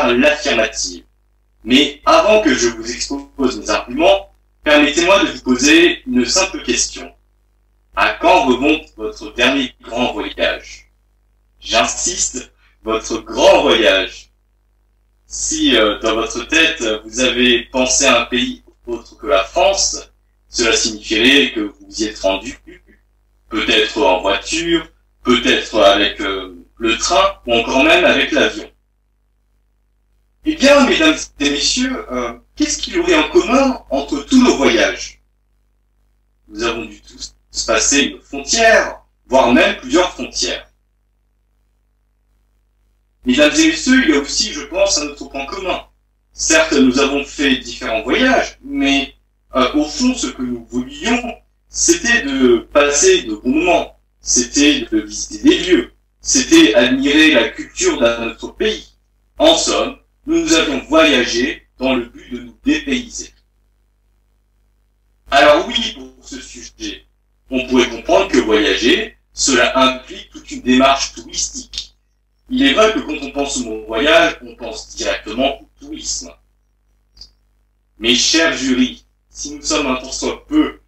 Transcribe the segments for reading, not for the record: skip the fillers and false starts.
par l'affirmative. Mais avant que je vous expose mes arguments, permettez-moi de vous poser une simple question. À quand remonte votre dernier grand voyage? J'insiste, votre grand voyage. Si dans votre tête, vous avez pensé à un pays autre que la France, cela signifierait que vous y êtes rendu, peut-être en voiture, peut-être avec le train, ou encore même avec l'avion. Eh bien, mesdames et messieurs, qu'est-ce qu'il y aurait en commun entre tous nos voyages? Nous avons dû tous passer une frontière, voire même plusieurs frontières. Mesdames et messieurs, il y a aussi, je pense, un autre point commun. Certes, nous avons fait différents voyages, mais au fond, ce que nous voulions, c'était de passer de bons moments, c'était de visiter des lieux, c'était admirer la culture d'un autre pays. En somme, nous avions voyagé dans le but de nous dépayser. Alors oui, pour ce sujet, on pourrait comprendre que voyager, cela implique toute une démarche touristique. Il est vrai que quand on pense au mot voyage, on pense directement au tourisme. Mes chers jurys, si nous sommes un tant soit peu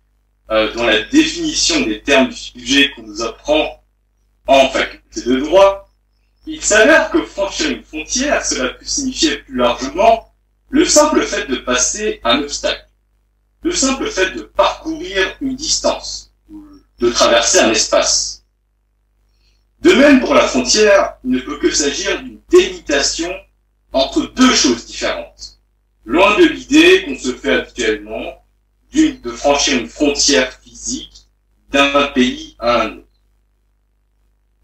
dans la définition des termes du sujet qu'on nous apprend en faculté de droit, il s'avère que franchir une frontière, cela peut signifier plus largement le simple fait de passer un obstacle, le simple fait de parcourir une distance, ou de traverser un espace. De même pour la frontière, il ne peut que s'agir d'une délimitation entre deux choses différentes, loin de l'idée qu'on se fait habituellement de franchir une frontière physique d'un pays à un autre.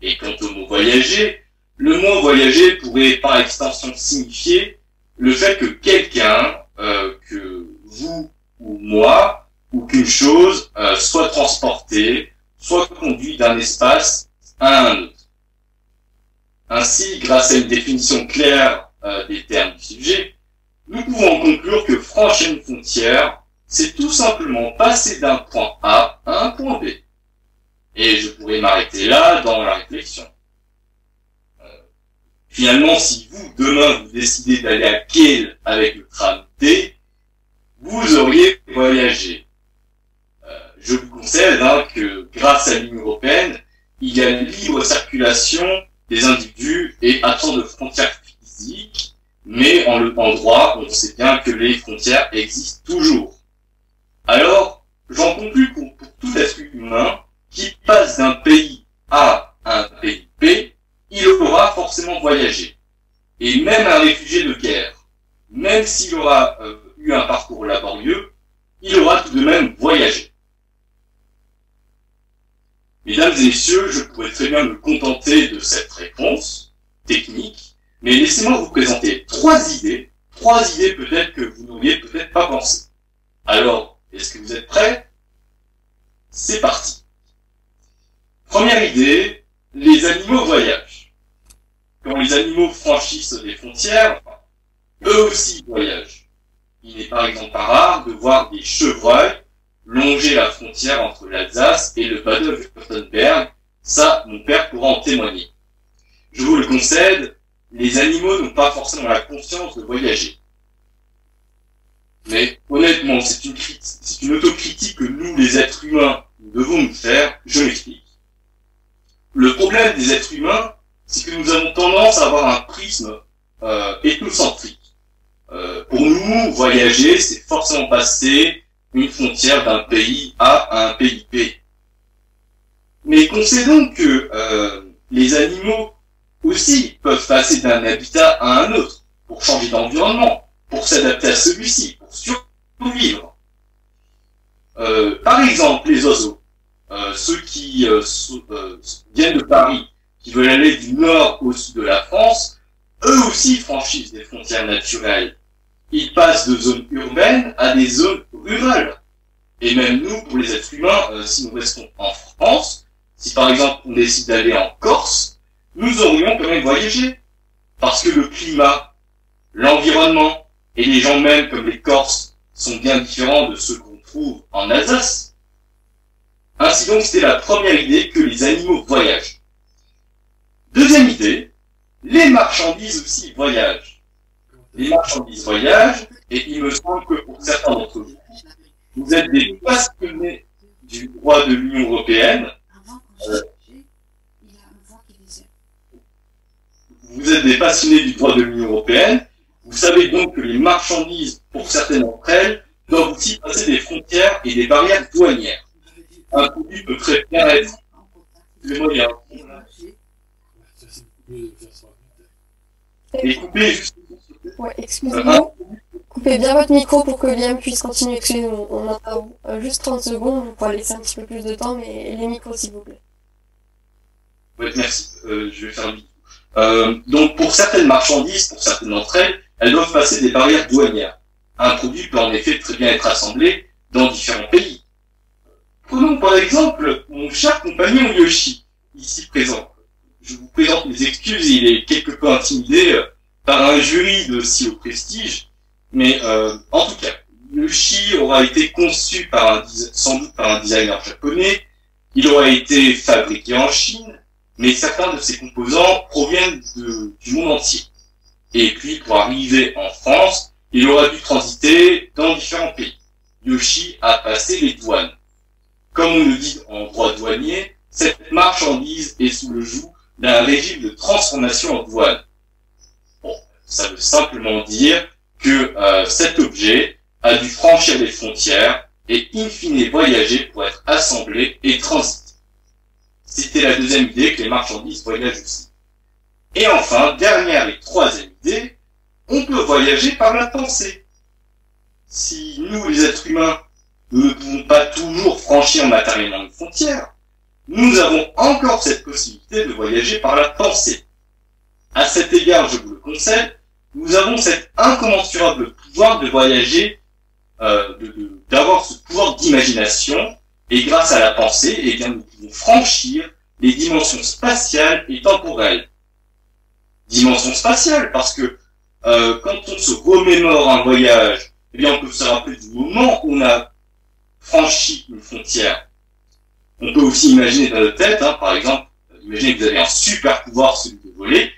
Et quant au mot voyager, le mot voyager pourrait par extension signifier le fait que quelqu'un, que vous ou moi, ou qu'une chose soit transportée, soit conduite d'un espace à un autre. Ainsi, grâce à une définition claire des termes du sujet, nous pouvons conclure que franchir une frontière, c'est tout simplement passer d'un point A à un point B. Et je pourrais m'arrêter là dans la réflexion. Finalement, si vous, demain, vous décidez d'aller à Kiel avec le tram T, vous auriez voyagé. Je vous conseille que, grâce à l'Union européenne, il y a une libre circulation des individus et absence de frontières physiques, mais en droit, on sait bien que les frontières existent toujours. Alors, j'en conclus pour tout être humain qui passe d'un pays A à un pays B, il aura forcément voyagé. Et même un réfugié de guerre, même s'il aura eu un parcours laborieux, il aura tout de même voyagé. Mesdames et messieurs, je pourrais très bien me contenter de cette réponse technique, mais laissez-moi vous présenter trois idées peut-être que vous n'auriez peut-être pas pensé. Alors, est-ce que vous êtes prêts? C'est parti. Première idée, les animaux voyagent. Quand les animaux franchissent des frontières, eux aussi voyagent. Il n'est par exemple pas rare de voir des chevreuils longer la frontière entre l'Alsace et le Bade-Württemberg. Ça, mon père pourra en témoigner. Je vous le concède, les animaux n'ont pas forcément la conscience de voyager. Mais honnêtement, c'est une autocritique que nous, les êtres humains, nous devons nous faire. Je m'explique. Le problème des êtres humains, c'est que nous avons tendance à avoir un prisme ethnocentrique. Pour nous, voyager, c'est forcément passer une frontière d'un pays A à un pays B. Mais concédons que les animaux aussi peuvent passer d'un habitat à un autre pour changer d'environnement, pour s'adapter à celui-ci, pour survivre. Par exemple, les oiseaux, ceux qui viennent de Paris, qui veulent aller du nord au sud de la France, eux aussi franchissent des frontières naturelles. Ils passent de zones urbaines à des zones rurales. Et même nous, pour les êtres humains, si nous restons en France, si par exemple on décide d'aller en Corse, nous aurions quand même voyagé. Parce que le climat, l'environnement et les gens même comme les Corses sont bien différents de ceux qu'on trouve en Alsace. Ainsi donc, c'était la première idée que les animaux voyagent. Deuxième idée, les marchandises aussi voyagent. les marchandises voyagent, et il me semble que pour certains d'entre vous, vous êtes des passionnés du droit de l'Union européenne. Vous êtes des passionnés du droit de l'Union européenne. Vous savez donc que les marchandises, pour certaines d'entre elles, doivent aussi passer des frontières et des barrières douanières. Un produit peut très bien être... Excusez-moi, il y a et couper juste... Ouais, excusez-moi. Coupez bien votre micro pour que Liam puisse continuer. Excusez-nous, on a juste 30 secondes, vous pourrez laisser un petit peu plus de temps, mais les micros s'il vous plaît. Oui, merci. Je vais faire vite. Donc, pour certaines marchandises, pour certaines d'entre elles, elles doivent passer des barrières douanières. Un produit peut en effet très bien être assemblé dans différents pays. Prenons par exemple mon cher compagnon Yoshi, ici présent. Je vous présente mes excuses, il est quelque peu intimidé par un jury de si haut prestige, mais en tout cas, Yoshi aura été conçu par sans doute par un designer japonais, il aura été fabriqué en Chine, mais certains de ses composants proviennent du monde entier. Et puis, pour arriver en France, il aura dû transiter dans différents pays. Yoshi a passé les douanes. Comme on le dit en droit douanier, cette marchandise est sous le joug d'un régime de transformation en douane. Bon, ça veut simplement dire que cet objet a dû franchir les frontières et in fine voyager pour être assemblé et transité. C'était la deuxième idée, que les marchandises voyagent aussi. Et enfin, dernière et troisième idée, on peut voyager par la pensée. Si nous, les êtres humains, nous ne pouvons pas toujours franchir matériellement une frontière, nous avons encore cette possibilité de voyager par la pensée. À cet égard, je vous le concède, nous avons cet incommensurable pouvoir de voyager, d'avoir ce pouvoir d'imagination, et grâce à la pensée, eh bien, nous pouvons franchir les dimensions spatiales et temporelles. Dimension spatiale, parce que quand on se remémore un voyage, eh bien, on peut se rappeler du moment où on a franchi une frontière. On peut aussi imaginer dans notre tête, par exemple, imaginez que vous avez un super pouvoir, celui de voler.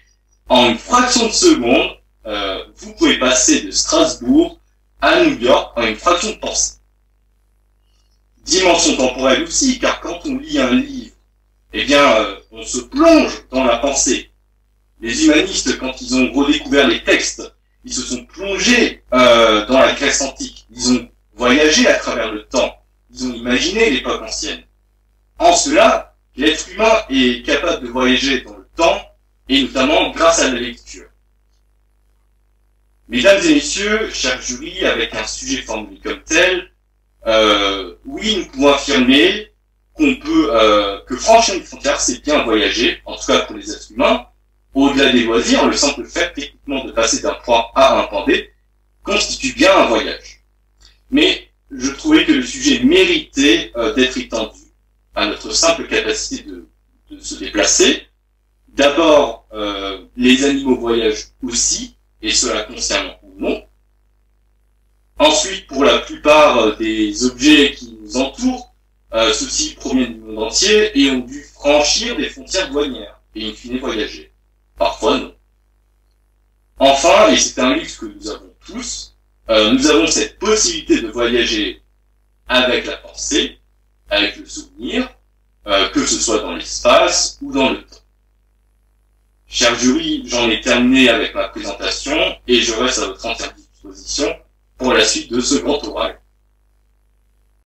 En une fraction de seconde, vous pouvez passer de Strasbourg à New York en une fraction de pensée. Dimension temporelle aussi, car quand on lit un livre, eh bien, on se plonge dans la pensée. Les humanistes, quand ils ont redécouvert les textes, ils se sont plongés dans la Grèce antique. Ils ont voyagé à travers le temps. Ils ont imaginé l'époque ancienne. En cela, l'être humain est capable de voyager dans le temps, et notamment grâce à la lecture. Mesdames et messieurs, chers jurys, avec un sujet formulé comme tel, oui, nous pouvons affirmer qu'on peut, que franchir une frontière, c'est bien voyager, en tout cas pour les êtres humains. Au-delà des loisirs, le simple fait techniquement de passer d'un point A à un point B constitue bien un voyage. Mais je trouvais que le sujet méritait d'être étendu à notre simple capacité de se déplacer. D'abord, les animaux voyagent aussi, et cela consciemment ou non. Ensuite, pour la plupart des objets qui nous entourent, ceux-ci proviennent du monde entier et ont dû franchir des frontières douanières et in fine voyager. Parfois non. Enfin, et c'est un luxe que nous avons tous, nous avons cette possibilité de voyager avec la pensée, avec le souvenir, que ce soit dans l'espace ou dans le temps. Cher jury, j'en ai terminé avec ma présentation et je reste à votre entière disposition pour la suite de ce grand oral.